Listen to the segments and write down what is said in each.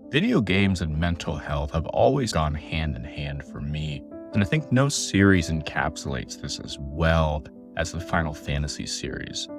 Video games and mental health have always gone hand in hand for me, and I think no series encapsulates this as well as the Final Fantasy series.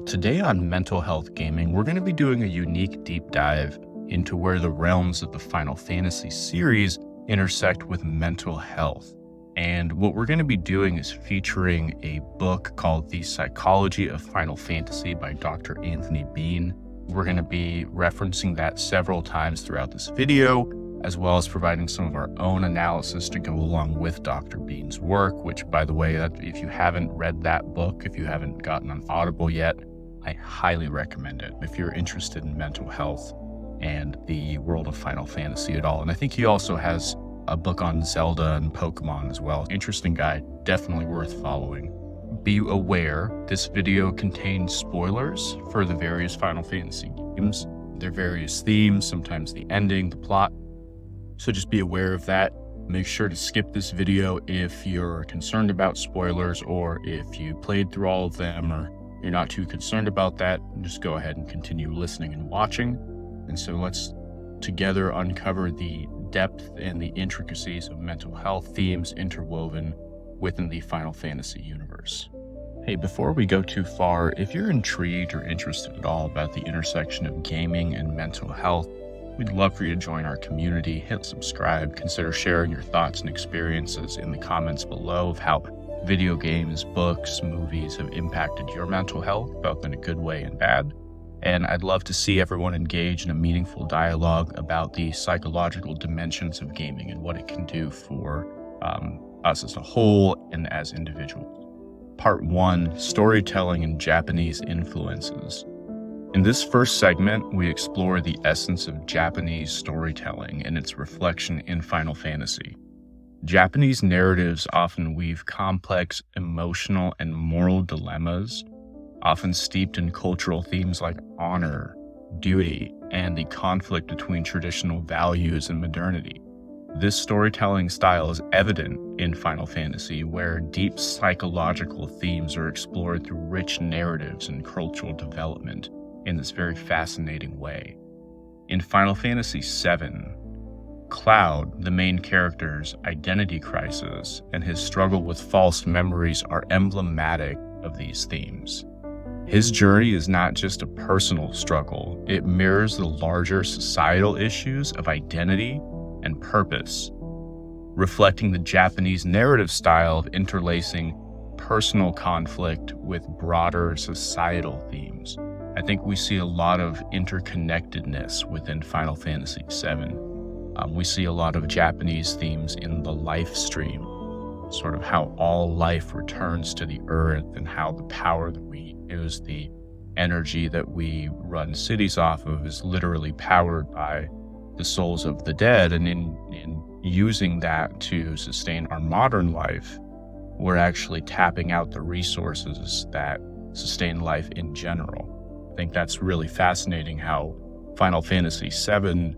Today on Mental Health Gaming, we're going to be doing a unique deep dive into where the realms of the Final Fantasy series intersect with mental health. And what we're going to be doing is featuring a book called The Psychology of Final Fantasy by Dr. Anthony Bean. We're going to be referencing that several times throughout this video, as well as providing some of our own analysis to go along with Dr. Bean's work, which, by the way, if you haven't read that book, if you haven't gotten on Audible yet, I highly recommend it if you're interested in mental health and the world of Final Fantasy at all. And I think he also has a book on Zelda and Pokemon as well. Interesting guy, definitely worth following. Be aware, this video contains spoilers for the various Final Fantasy games, their various themes, sometimes the ending, the plot. So just be aware of that. Make sure to skip this video if you're concerned about spoilers, or if you played through all of them or you're not too concerned about that, just go ahead and continue listening and watching. And so let's together uncover the depth and the intricacies of mental health themes interwoven within the Final Fantasy universe. Hey, before we go too far, if you're intrigued or interested at all about the intersection of gaming and mental health, we'd love for you to join our community. Hit subscribe, consider sharing your thoughts and experiences in the comments below of how video games, books, movies have impacted your mental health, both in a good way and bad. And I'd love to see everyone engage in a meaningful dialogue about the psychological dimensions of gaming and what it can do for us as a whole and as individuals. Part 1, Storytelling and Japanese Influences. In this first segment, we explore the essence of Japanese storytelling and its reflection in Final Fantasy. Japanese narratives often weave complex emotional and moral dilemmas, often steeped in cultural themes like honor, duty, and the conflict between traditional values and modernity. This storytelling style is evident in Final Fantasy, where deep psychological themes are explored through rich narratives and cultural development in this very fascinating way. In Final Fantasy VII, Cloud, the main character's identity crisis and his struggle with false memories are emblematic of these themes. His journey is not just a personal struggle, it mirrors the larger societal issues of identity and purpose, reflecting the Japanese narrative style of interlacing personal conflict with broader societal themes. I think we see a lot of interconnectedness within Final Fantasy VII. We see a lot of Japanese themes in the life stream, sort of how all life returns to the earth and how the power that we use, the energy that we run cities off of, is literally powered by the souls of the dead. And in using that to sustain our modern life, we're actually tapping out the resources that sustain life in general. I think that's really fascinating how Final Fantasy VII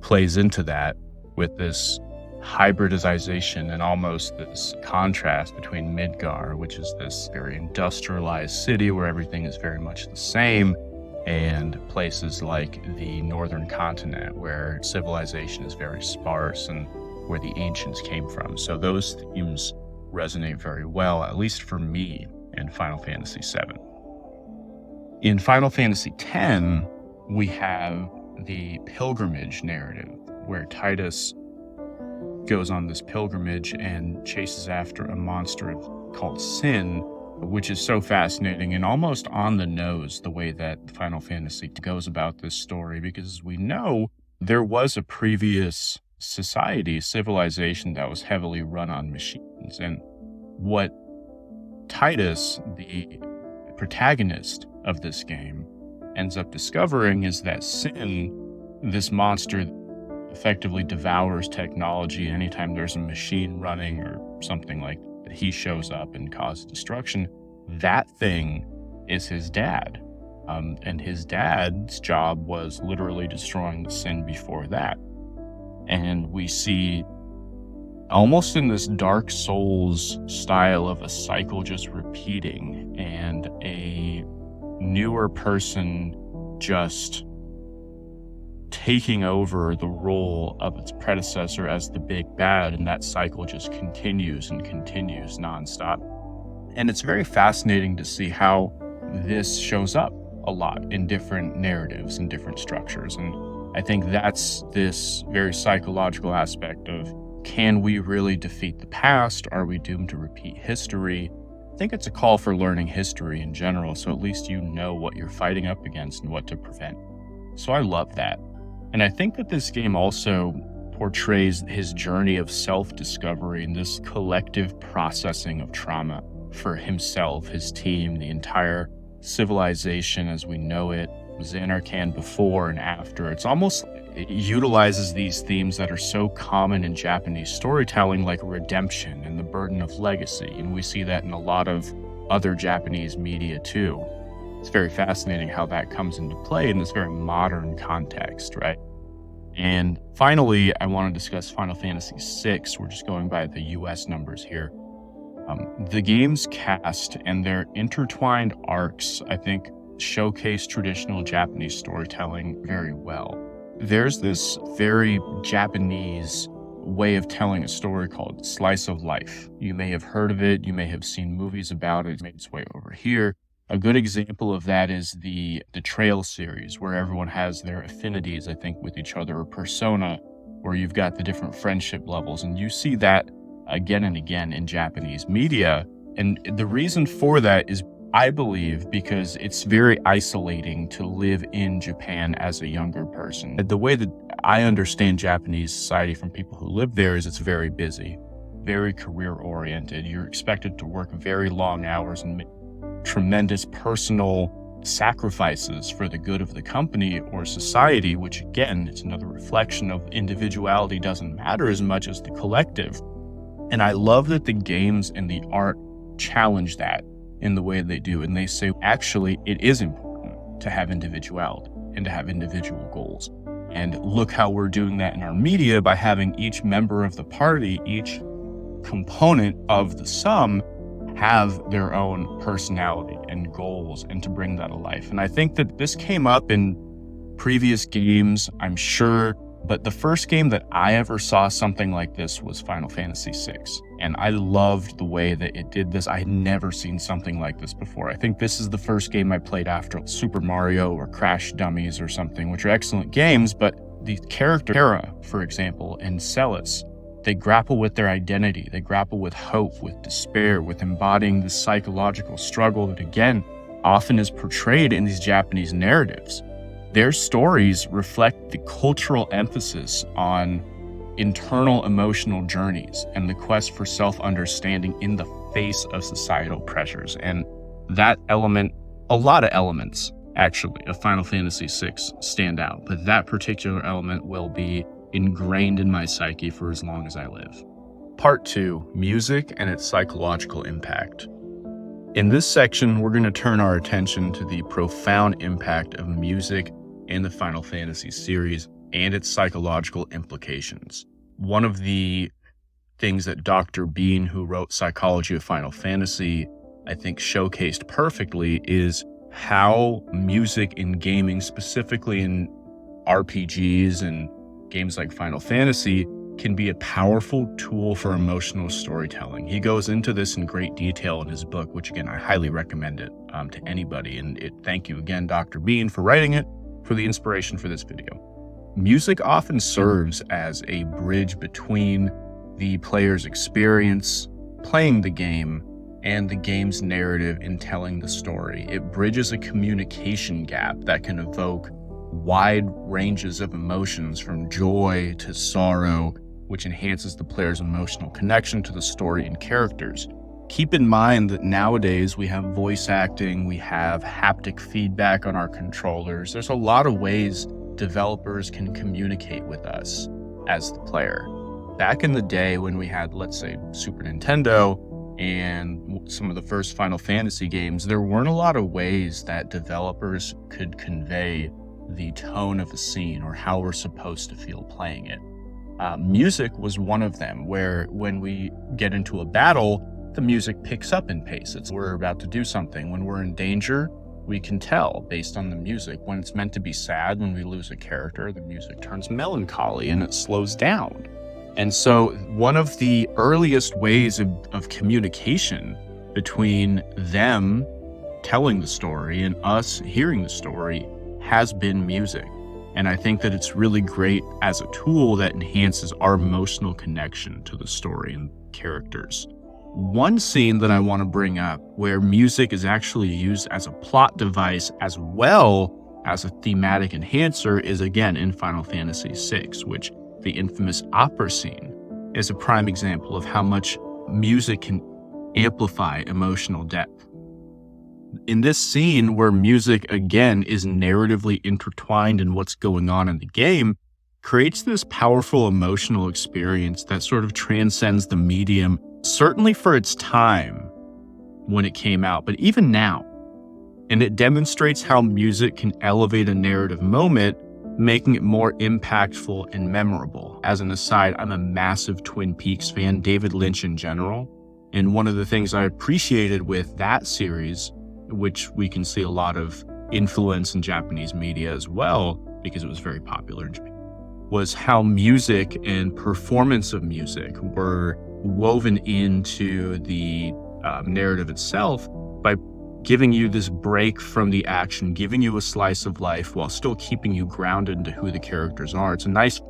plays into that with this hybridization and almost this contrast between Midgar, which is this very industrialized city where everything is very much the same, and places like the northern continent where civilization is very sparse and where the ancients came from. So those themes resonate very well, at least for me, in Final Fantasy VII. In Final Fantasy X, we have the pilgrimage narrative, where Tidus goes on this pilgrimage and chases after a monster called Sin, which is so fascinating and almost on the nose the way that Final Fantasy goes about this story, because as we know, there was a previous civilization that was heavily run on machines. And what Tidus, the protagonist of this game, ends up discovering is that Sin, this monster, effectively devours technology. Anytime there's a machine running or something like that, he shows up and causes destruction. That thing is his dad. And his dad's job was literally destroying the Sin before that. And we see, almost in this Dark Souls style of a cycle just repeating, and a newer person just taking over the role of its predecessor as the big bad, and that cycle just continues and continues nonstop. And it's very fascinating to see how this shows up a lot in different narratives and different structures. And I think that's this very psychological aspect of, can we really defeat the past? Are we doomed to repeat history? I think it's a call for learning history in general, so at least you know what you're fighting up against and what to prevent. So I love that. And I think that this game also portrays his journey of self-discovery and this collective processing of trauma for himself, his team, the entire civilization as we know it, Zanarkand before and after. It's almost, it utilizes these themes that are so common in Japanese storytelling, like redemption and the burden of legacy. And we see that in a lot of other Japanese media too. It's very fascinating how that comes into play in this very modern context, right? And finally, I want to discuss Final Fantasy VI. We're just going by the US numbers here. The game's cast and their intertwined arcs, I think, showcase traditional Japanese storytelling very well. There's this very Japanese way of telling a story called slice of life. You may have heard of it. You may have seen movies about it. It's made its way over here. A good example of that is the Trail series, where everyone has their affinities, I think, with each other, or persona, where you've got the different friendship levels. And you see that again and again in Japanese media. And the reason for that is, I believe, because it's very isolating to live in Japan as a younger person. The way that I understand Japanese society from people who live there is it's very busy, very career-oriented. You're expected to work very long hours and make tremendous personal sacrifices for the good of the company or society, which again, it's another reflection of individuality doesn't matter as much as the collective. And I love that the games and the art challenge that in the way they do. And they say, actually, it is important to have individuality and to have individual goals. And look how we're doing that in our media by having each member of the party, each component of the sum, have their own personality and goals, and to bring that to life. And I think that this came up in previous games, I'm sure, but the first game that I ever saw something like this was Final Fantasy VI. And I loved the way that it did this. I had never seen something like this before. I think this is the first game I played after Super Mario or Crash Dummies or something, which are excellent games, but the character Terra, for example, and Celis, they grapple with their identity. They grapple with hope, with despair, with embodying the psychological struggle that, again, often is portrayed in these Japanese narratives. Their stories reflect the cultural emphasis on internal emotional journeys and the quest for self-understanding in the face of societal pressures. And that element, a lot of elements, actually, of Final Fantasy VI stand out, but that particular element will be ingrained in my psyche for as long as I live. Part 2, music and its psychological impact. In this section, we're going to turn our attention to the profound impact of music in the Final Fantasy series and its psychological implications. One of the things that Dr. Bean, who wrote Psychology of Final Fantasy, I think showcased perfectly is how music in gaming, specifically in RPGs and games like Final Fantasy, can be a powerful tool for emotional storytelling. He goes into this in great detail in his book, which again, I highly recommend it to anybody. And thank you again, Dr. Bean, for writing it, for the inspiration for this video. Music often serves as a bridge between the player's experience playing the game and the game's narrative in telling the story. It bridges a communication gap that can evoke wide ranges of emotions from joy to sorrow, which enhances the player's emotional connection to the story and characters. Keep in mind that nowadays we have voice acting, we have haptic feedback on our controllers. There's a lot of ways developers can communicate with us as the player. Back in the day when we had, let's say, Super Nintendo and some of the first Final Fantasy games, there weren't a lot of ways that developers could convey the tone of a scene or how we're supposed to feel playing it. Music was one of them, where when we get into a battle, the music picks up in pace. We're about to do something. When we're in danger, We can tell based on the music. When it's meant to be sad, when we lose a character, the music turns melancholy and it slows down. And so one of the earliest ways of communication between them telling the story and us hearing the story has been music. And I think that it's really great as a tool that enhances our emotional connection to the story and characters. One scene that I want to bring up where music is actually used as a plot device as well as a thematic enhancer is again in Final Fantasy VI, which the infamous opera scene is a prime example of how much music can amplify emotional depth. In this scene where music again is narratively intertwined in what's going on in the game, creates this powerful emotional experience that sort of transcends the medium, certainly for its time when it came out, but even now. And it demonstrates how music can elevate a narrative moment, making it more impactful and memorable. As an aside, I'm a massive Twin Peaks fan, David Lynch in general. And one of the things I appreciated with that series, which we can see a lot of influence in Japanese media as well, because it was very popular in Japan, was how music and performance of music were woven into the narrative itself by giving you this break from the action, giving you a slice of life while still keeping you grounded into who the characters are. It's a nice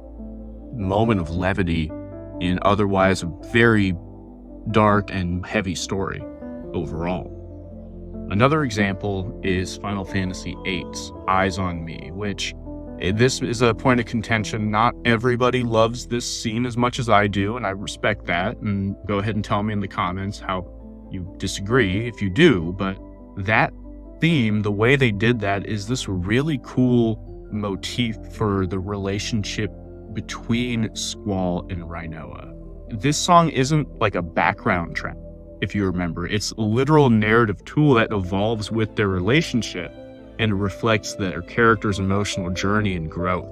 moment of levity in otherwise a very dark and heavy story overall. Another example is Final Fantasy VIII's Eyes on Me, which this is a point of contention. Not everybody loves this scene as much as I do, and I respect that. And go ahead and tell me in the comments how you disagree if you do, but that theme, the way they did that, is this really cool motif for the relationship between Squall and Rinoa. This song isn't like a background track, if you remember. It's a literal narrative tool that evolves with their relationship and reflects their character's emotional journey and growth.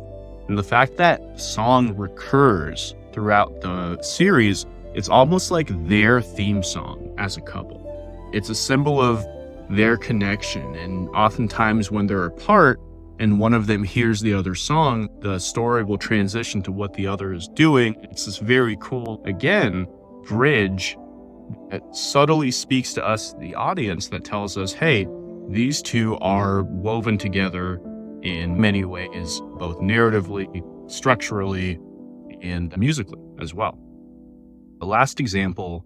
And the fact that song recurs throughout the series, it's almost like their theme song as a couple. It's a symbol of their connection, and oftentimes when they're apart and one of them hears the other song, the story will transition to what the other is doing. It's this very cool, again, bridge that subtly speaks to us, the audience, that tells us, hey, these two are woven together in many ways, both narratively, structurally, and musically as well. The last example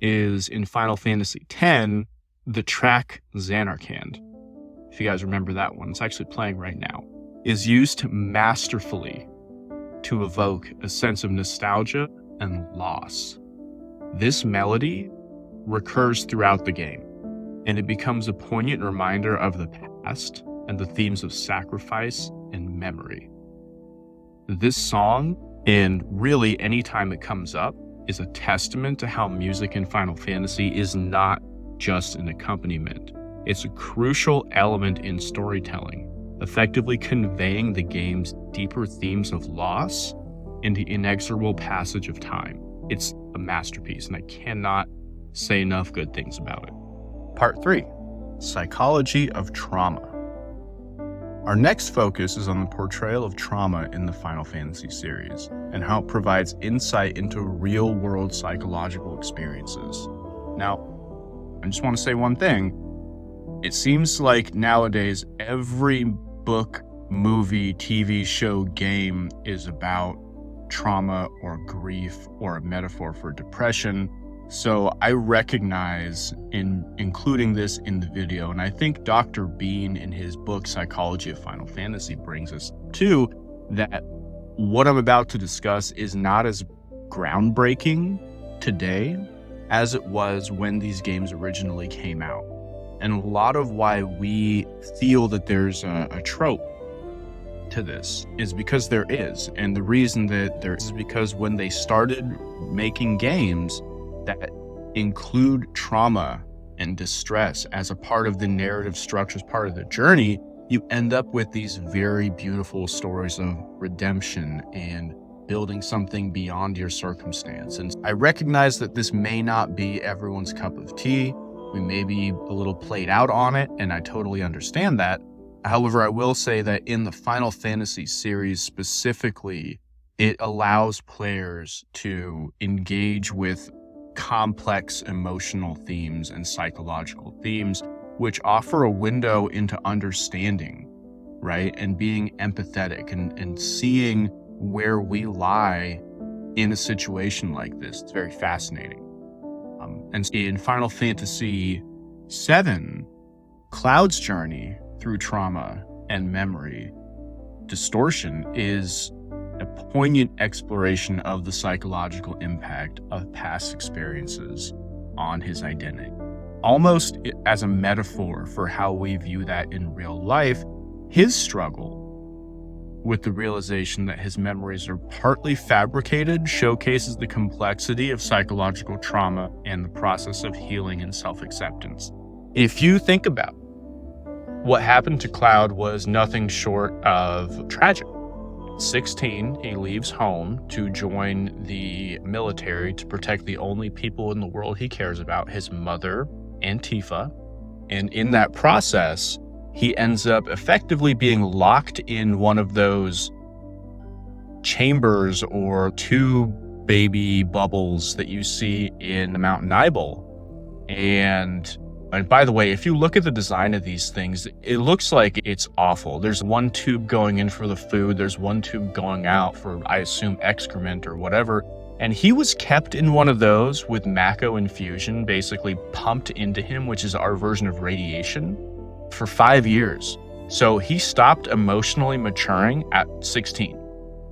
is in Final Fantasy X, the track Xanarkand. If you guys remember that one, it's actually playing right now, is used masterfully to evoke a sense of nostalgia and loss. This melody recurs throughout the game, and it becomes a poignant reminder of the past and the themes of sacrifice and memory. This song, and really any time it comes up, is a testament to how music in Final Fantasy is not just an accompaniment. It's a crucial element in storytelling, effectively conveying the game's deeper themes of loss and the inexorable passage of time. It's a masterpiece, and I cannot say enough good things about it. Part 3, Psychology of Trauma. Our next focus is on the portrayal of trauma in the Final Fantasy series and how it provides insight into real-world psychological experiences. Now, I just want to say one thing. It seems like nowadays every book, movie, TV show, game is about trauma or grief or a metaphor for depression. So I recognize in including this in the video, and I think Dr. Bean in his book Psychology of Final Fantasy brings us to that what I'm about to discuss is not as groundbreaking today as it was when these games originally came out. And a lot of why we feel that there's a trope to this is because there is. And the reason that there is because when they started making games that include trauma and distress as a part of the narrative structure, as part of the journey, you end up with these very beautiful stories of redemption and building something beyond your circumstance. And I recognize that this may not be everyone's cup of tea, We may be a little played out on it, and I totally understand that. However, I will say that in the Final Fantasy series specifically, it allows players to engage with complex emotional themes and psychological themes, which offer a window into understanding, right? And being empathetic and seeing where we lie in a situation like this. It's very fascinating. And in Final Fantasy VII, Cloud's journey through trauma and memory distortion is a poignant exploration of the psychological impact of past experiences on his identity. Almost as a metaphor for how we view that in real life, his struggle with the realization that his memories are partly fabricated showcases the complexity of psychological trauma and the process of healing and self-acceptance. If you think about what happened to Cloud was nothing short of tragic. 16, he leaves home to join the military to protect the only people in the world he cares about, his mother and Tifa. And in that process, he ends up effectively being locked in one of those chambers or tube baby bubbles that you see in Mount Nibel. And by the way, if you look at the design of these things, it looks like it's awful. There's one tube going in for the food. There's one tube going out for, I assume, excrement or whatever. And he was kept in one of those with Mako infusion, basically pumped into him, which is our version of radiation, for 5 years. So he stopped emotionally maturing at 16.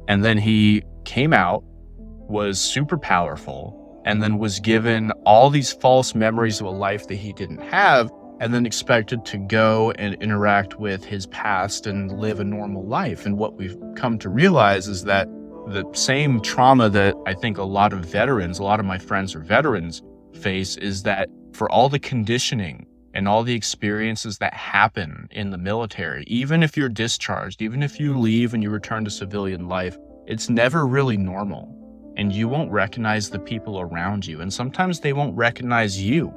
And then he came out, was super powerful, and then was given all these false memories of a life that he didn't have, and then expected to go and interact with his past and live a normal life. And what we've come to realize is that the same trauma that I think a lot of my friends are veterans, face is that for all the conditioning and all the experiences that happen in the military, even if you're discharged, even if you leave and you return to civilian life, it's never really normal. And you won't recognize the people around you. And sometimes they won't recognize you.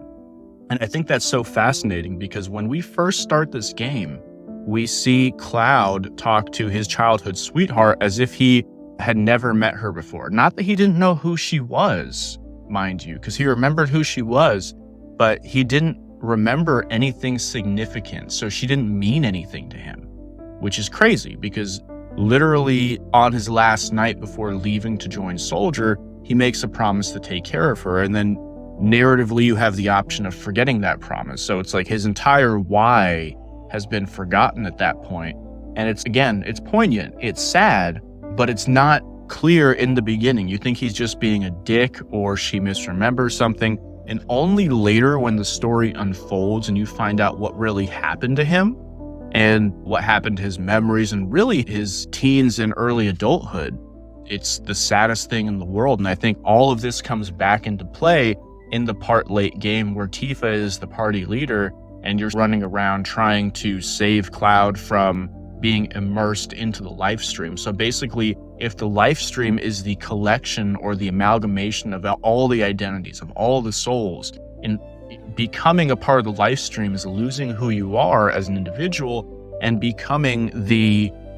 And I think that's so fascinating because when we first start this game, we see Cloud talk to his childhood sweetheart as if he had never met her before. Not that he didn't know who she was, mind you, because he remembered who she was, but he didn't remember anything significant. So she didn't mean anything to him, which is crazy because literally on his last night before leaving to join Soldier, he makes a promise to take care of her. And then narratively, you have the option of forgetting that promise. So it's like his entire why has been forgotten at that point. And it's poignant, it's sad, but it's not clear in the beginning. You think he's just being a dick or she misremembers something. And only later when the story unfolds and you find out what really happened to him and what happened to his memories and really his teens and early adulthood, it's the saddest thing in the world. And I think all of this comes back into play in the part late game where Tifa is the party leader and you're running around trying to save Cloud from being immersed into the life stream. So basically, if the life stream is the collection or the amalgamation of all the identities, of all the souls, and becoming a part of the life stream is losing who you are as an individual and becoming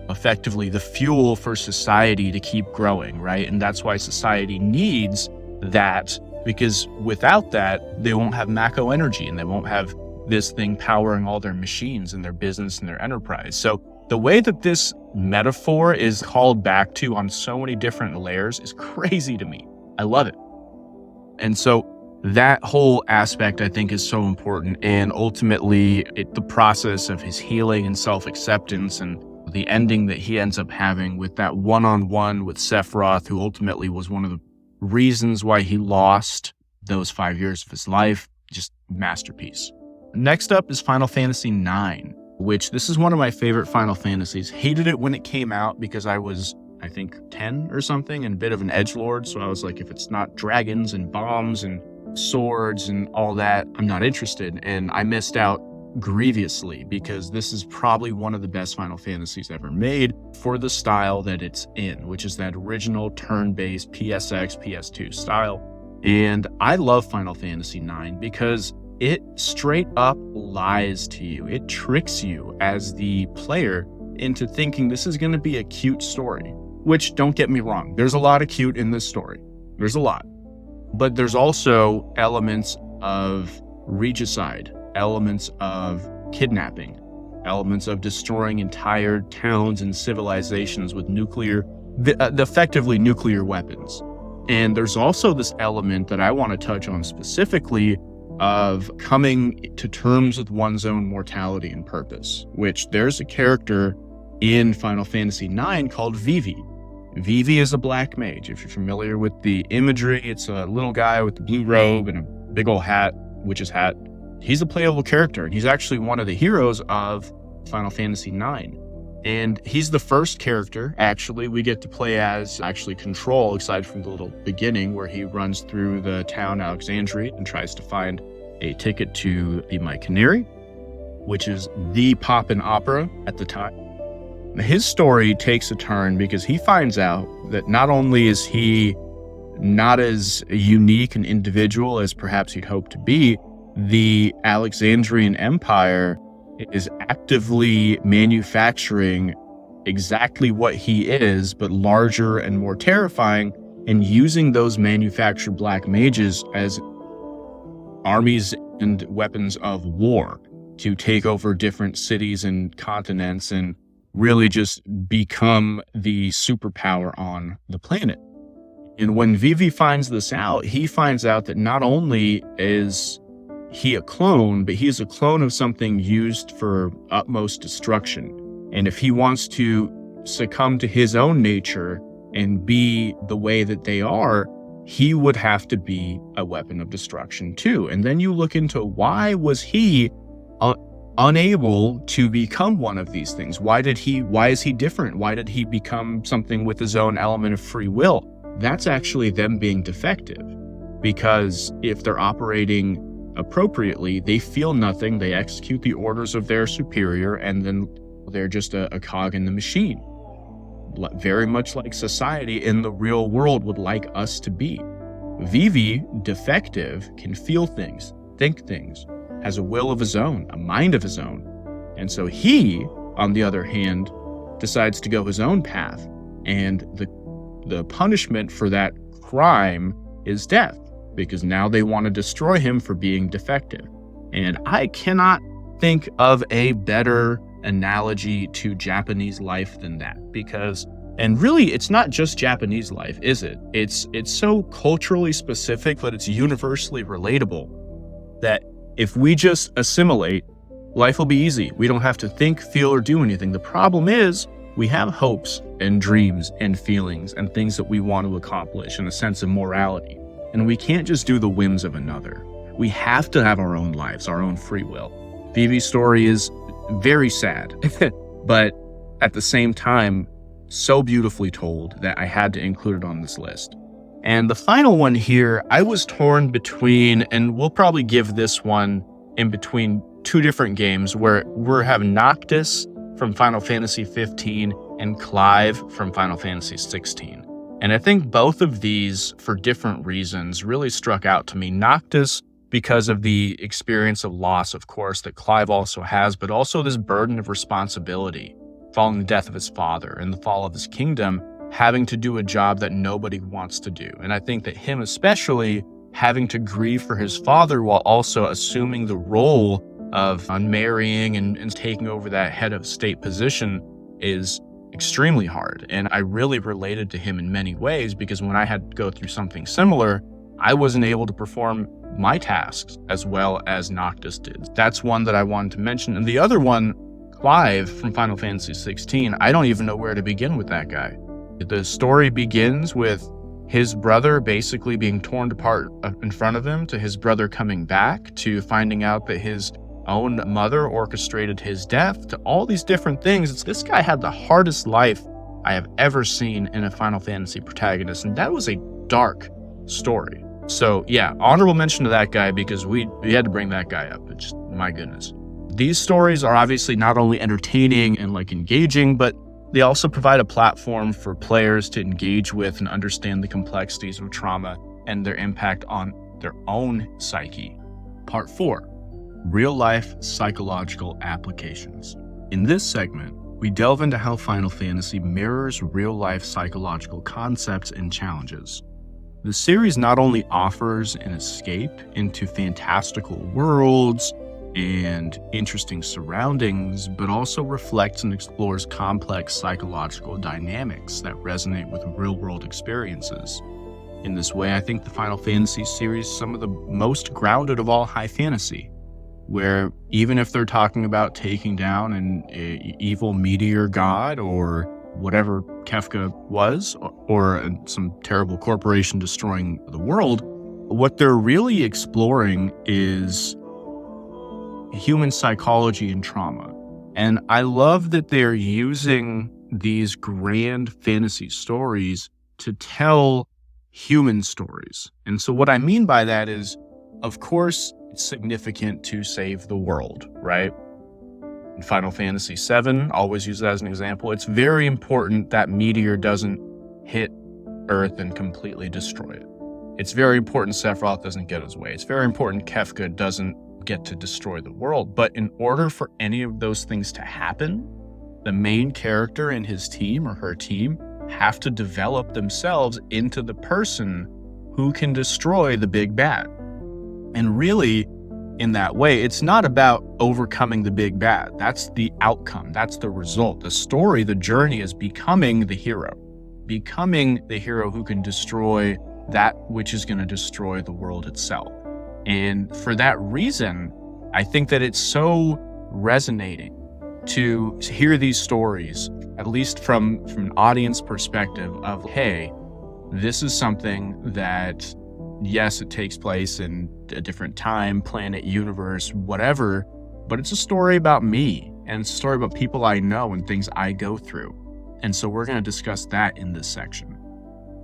effectively the fuel for society to keep growing, right? And that's why society needs that, because without that, they won't have Mako energy and they won't have this thing powering all their machines and their business and their enterprise. So the way that this metaphor is called back to on so many different layers is crazy to me. I love it. And so that whole aspect, I think, is so important. And ultimately, the process of his healing and self-acceptance and the ending that he ends up having with that one-on-one with Sephiroth, who ultimately was one of the reasons why he lost those 5 years of his life, just masterpiece. Next up is Final Fantasy IX, which this is one of my favorite Final Fantasies. Hated it when it came out because I was, I think, 10 or something and a bit of an edgelord. So I was like, if it's not dragons and bombs and swords and all that, I'm not interested. And I missed out grievously because this is probably one of the best Final Fantasies ever made for the style that it's in, which is that original turn-based PSX, PS2 style. And I love Final Fantasy IX because it straight up lies to you. It tricks you as the player into thinking this is going to be a cute story, which, don't get me wrong, there's a lot of cute in this story. There's a lot. But there's also elements of regicide, elements of kidnapping, elements of destroying entire towns and civilizations with effectively nuclear weapons. And there's also this element that I want to touch on specifically of coming to terms with one's own mortality and purpose, which there's a character in Final Fantasy IX called Vivi. Vivi is a black mage. If you're familiar with the imagery, it's a little guy with a blue robe and a big old hat, witch's hat. He's a playable character, and he's actually one of the heroes of Final Fantasy IX. And he's the first character, actually, we get to play as, actually control, aside from the little beginning where he runs through the town Alexandria and tries to find a ticket to Be My Canary, which is the poppin' opera at the time. His story takes a turn because he finds out that not only is he not as unique an individual as perhaps he'd hoped to be, the Alexandrian Empire is actively manufacturing exactly what he is, but larger and more terrifying, and using those manufactured black mages as armies and weapons of war to take over different cities and continents and really just become the superpower on the planet. And when Vivi finds this out, he finds out that not only is he a clone, but he's a clone of something used for utmost destruction. And if he wants to succumb to his own nature and be the way that they are, he would have to be a weapon of destruction too. And then you look into why was he unable to become one of these things? Why is he different? Why did he become something with his own element of free will? That's actually them being defective, because if they're operating appropriately, they feel nothing, they execute the orders of their superior, and then they're just a cog in the machine. Very much like society in the real world would like us to be. Vivi, defective, can feel things, think things, has a will of his own, a mind of his own. And so he, on the other hand, decides to go his own path. And the punishment for that crime is death, because now they want to destroy him for being defective. And I cannot think of a better analogy to Japanese life than that, because, and really it's not just Japanese life, is it? It's so culturally specific, but it's universally relatable that if we just assimilate, life will be easy. We don't have to think, feel, or do anything. The problem is we have hopes and dreams and feelings and things that we want to accomplish and a sense of morality. And we can't just do the whims of another. We have to have our own lives, our own free will. Vivi's story is very sad, but at the same time, so beautifully told that I had to include it on this list. And the final one here, I was torn between, and we'll probably give this one in between two different games where we're having Noctis from Final Fantasy 15 and Clive from Final Fantasy 16. And I think both of these, for different reasons, really struck out to me. Noctis, because of the experience of loss, of course, that Clive also has, but also this burden of responsibility following the death of his father and the fall of his kingdom, having to do a job that nobody wants to do. And I think that him especially having to grieve for his father while also assuming the role of marrying and taking over that head of state position is extremely hard. And I really related to him in many ways, because when I had to go through something similar, I wasn't able to perform my tasks as well as Noctis did. That's one that I wanted to mention. And the other one, Clive from Final Fantasy 16, I don't even know where to begin with that guy. The story begins with his brother basically being torn apart in front of him, to his brother coming back, to finding out that his own mother orchestrated his death, to all these different things. This guy had the hardest life I have ever seen in a Final Fantasy protagonist, and that was a dark story. So yeah, honorable mention to that guy, because we had to bring that guy up. It's just, my goodness. These stories are obviously not only entertaining and engaging, but they also provide a platform for players to engage with and understand the complexities of trauma and their impact on their own psyche. Part 4. real-life psychological applications. In this segment, we delve into how Final Fantasy mirrors real-life psychological concepts and challenges. The series not only offers an escape into fantastical worlds and interesting surroundings, but also reflects and explores complex psychological dynamics that resonate with real-world experiences. In this way, I think the Final Fantasy series is some of the most grounded of all high fantasy, where even if they're talking about taking down an evil meteor god or whatever Kefka was, or some terrible corporation destroying the world, what they're really exploring is human psychology and trauma. And I love that they're using these grand fantasy stories to tell human stories. And so what I mean by that is, of course, it's significant to save the world, right? In Final Fantasy VII, always use that as an example. It's very important that meteor doesn't hit Earth and completely destroy it. It's very important Sephiroth doesn't get his way. It's very important Kefka doesn't get to destroy the world. But in order for any of those things to happen, the main character and his team or her team have to develop themselves into the person who can destroy the big bad. And really, in that way, it's not about overcoming the big bad. That's the outcome. That's the result. The story, the journey is becoming the hero who can destroy that which is going to destroy the world itself. And for that reason, I think that it's so resonating to hear these stories, at least from an audience perspective of, hey, this is something that, yes, it takes place in a different time, planet, universe, whatever, but it's a story about me, and it's a story about people I know and things I go through. And so we're going to discuss that in this section.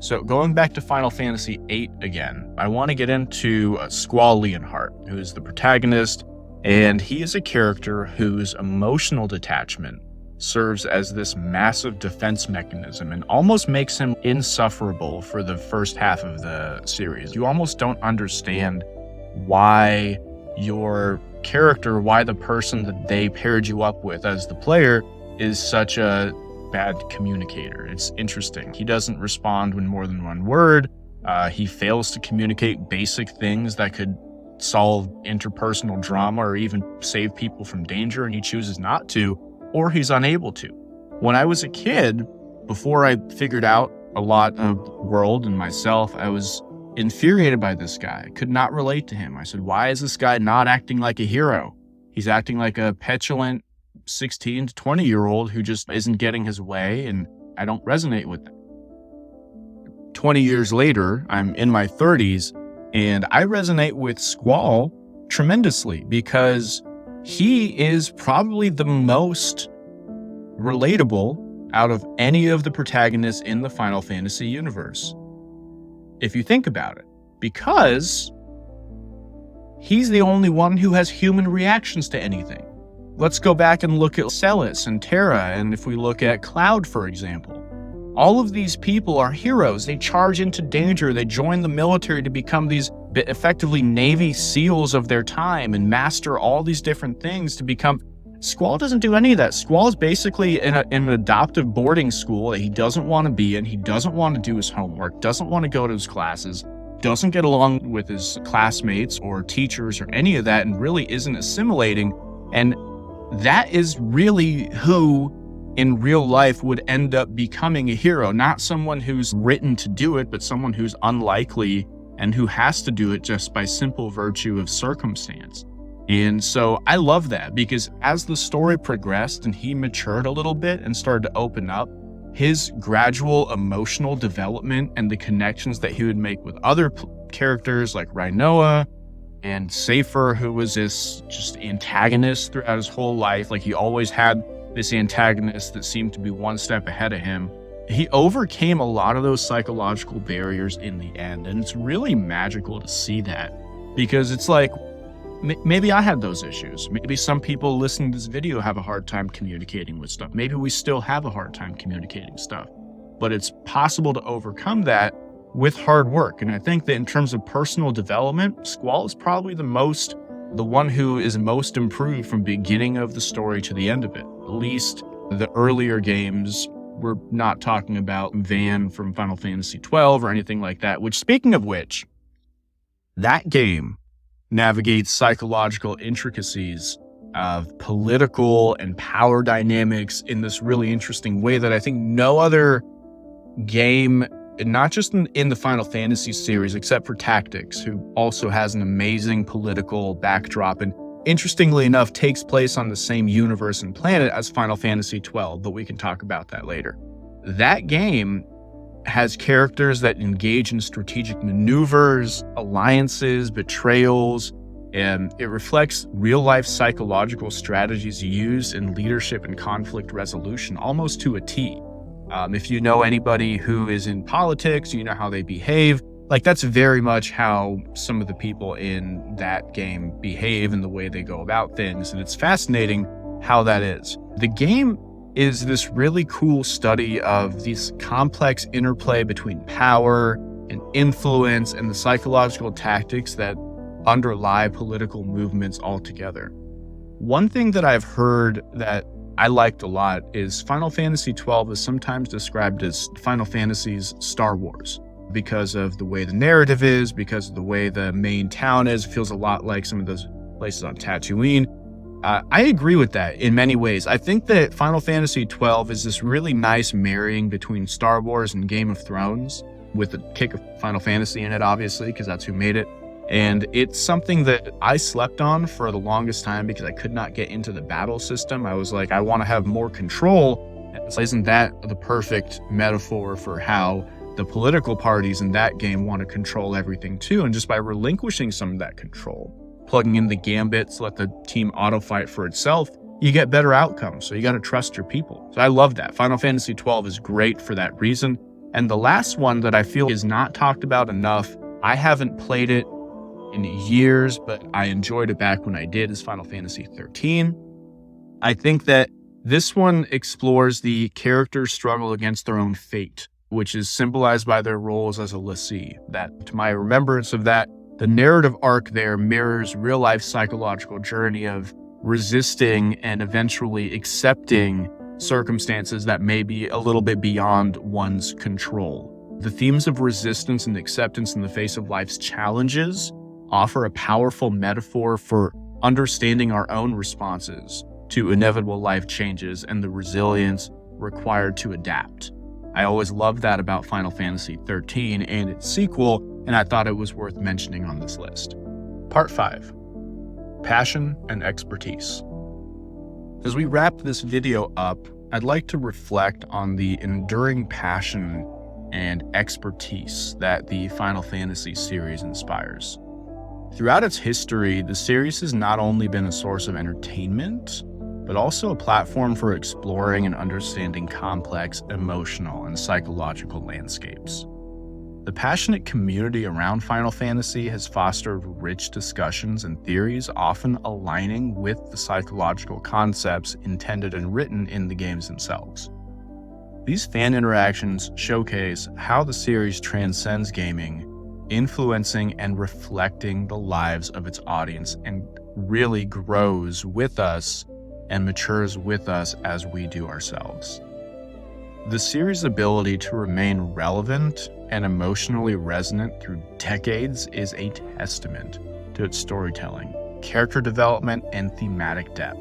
So going back to Final Fantasy VIII again, I want to get into Squall Leonhart, who is the protagonist, and he is a character whose emotional detachment serves as this massive defense mechanism and almost makes him insufferable for the first half of the series. You almost don't understand why your character, why the person that they paired you up with as the player is such a bad communicator. It's interesting. He doesn't respond with more than one word. He fails to communicate basic things that could solve interpersonal drama or even save people from danger, and he chooses not to, or he's unable to. When I was a kid, before I figured out a lot of the world and myself, I was infuriated by this guy. I could not relate to him. I said, why is this guy not acting like a hero? He's acting like a petulant 16 to 20-year-old who just isn't getting his way, and I don't resonate with that. 20 years later, I'm in my 30s, and I resonate with Squall tremendously because he is probably the most relatable out of any of the protagonists in the Final Fantasy universe, if you think about it, because he's the only one who has human reactions to anything. Let's go back and look at Celis and Terra, and if we look at Cloud, for example. All of these people are heroes. They charge into danger. They join the military to become these effectively Navy SEALs of their time and master all these different things to become... Squall doesn't do any of that. Squall is basically in an adoptive boarding school that he doesn't want to be in. He doesn't want to do his homework, doesn't want to go to his classes, doesn't get along with his classmates or teachers or any of that, and really isn't assimilating. And that is really who in real life would end up becoming a hero, not someone who's written to do it, but someone who's unlikely and who has to do it just by simple virtue of circumstance. And so I love that because as the story progressed and he matured a little bit and started to open up, his gradual emotional development and the connections that he would make with other characters like Rinoa and Safer, who was this just antagonist throughout his whole life. Like he always had this antagonist that seemed to be one step ahead of him. He overcame a lot of those psychological barriers in the end. And it's really magical to see that because it's like, maybe I had those issues. Maybe some people listening to this video have a hard time communicating with stuff. Maybe we still have a hard time communicating stuff, but it's possible to overcome that with hard work. And I think that in terms of personal development, Squall is probably the most the one who is most improved from beginning of the story to the end of it. At least the earlier games, we're not talking about Van from Final Fantasy XII or anything like that, which, speaking of which, that game navigates psychological intricacies of political and power dynamics in this really interesting way that I think no other game, not just in the Final Fantasy series, except for Tactics, who also has an amazing political backdrop and, interestingly enough, takes place on the same universe and planet as Final Fantasy XII, but we can talk about that later. That game has characters that engage in strategic maneuvers, alliances, betrayals, and it reflects real-life psychological strategies used in leadership and conflict resolution almost to a T. If you know anybody who is in politics, you know how they behave. Like, that's very much how some of the people in that game behave and the way they go about things, and it's fascinating how that is. The game is this really cool study of this complex interplay between power and influence and the psychological tactics that underlie political movements altogether. One thing that I've heard that I liked a lot is Final Fantasy XII is sometimes described as Final Fantasy's Star Wars because of the way the narrative is, because of the way the main town is. It feels a lot like some of those places on Tatooine. I agree with that in many ways. I think that Final Fantasy XII is this really nice marrying between Star Wars and Game of Thrones, with a kick of Final Fantasy in it, obviously, because that's who made it. And it's something that I slept on for the longest time because I could not get into the battle system. I was like, I want to have more control. And so isn't that the perfect metaphor for how the political parties in that game want to control everything too? And just by relinquishing some of that control, plugging in the gambits, let the team auto fight for itself, you get better outcomes. So you got to trust your people. So I love that. Final Fantasy XII is great for that reason. And the last one that I feel is not talked about enough, I haven't played it in years, but I enjoyed it back when I did, is Final Fantasy XIII. I think that this one explores the characters' struggle against their own fate, which is symbolized by their roles as a lessee. That, to my remembrance of that, the narrative arc there mirrors real-life psychological journey of resisting and eventually accepting circumstances that may be a little bit beyond one's control. The themes of resistance and acceptance in the face of life's challenges offer a powerful metaphor for understanding our own responses to inevitable life changes and the resilience required to adapt. I always loved that about Final Fantasy XIII and its sequel, and I thought it was worth mentioning on this list. Part 5. Passion and expertise. As we wrap this video up, I'd like to reflect on the enduring passion and expertise that the Final Fantasy series inspires. Throughout its history, the series has not only been a source of entertainment, but also a platform for exploring and understanding complex emotional and psychological landscapes. The passionate community around Final Fantasy has fostered rich discussions and theories, often aligning with the psychological concepts intended and written in the games themselves. These fan interactions showcase how the series transcends gaming, influencing and reflecting the lives of its audience, and really grows with us and matures with us as we do ourselves. The series' ability to remain relevant and emotionally resonant through decades is a testament to its storytelling, character development, and thematic depth.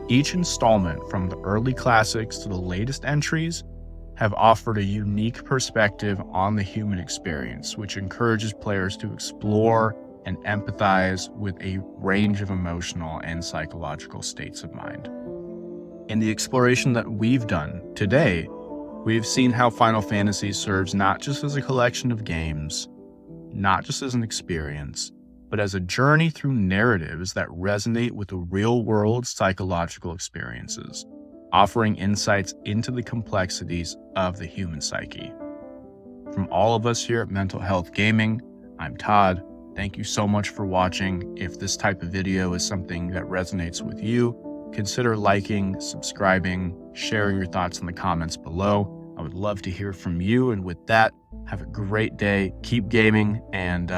Each installment, from the early classics to the latest entries, have offered a unique perspective on the human experience, which encourages players to explore and empathize with a range of emotional and psychological states of mind. In the exploration that we've done today, we've seen how Final Fantasy serves not just as a collection of games, not just as an experience, but as a journey through narratives that resonate with the real-world psychological experiences, offering insights into the complexities of the human psyche. From all of us here at Mental Health Gaming, I'm Todd. Thank you so much for watching. If this type of video is something that resonates with you, consider liking, subscribing, sharing your thoughts in the comments below. I would love to hear from you. And with that, have a great day, keep gaming, and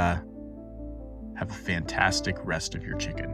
have Have a fantastic rest of your chicken.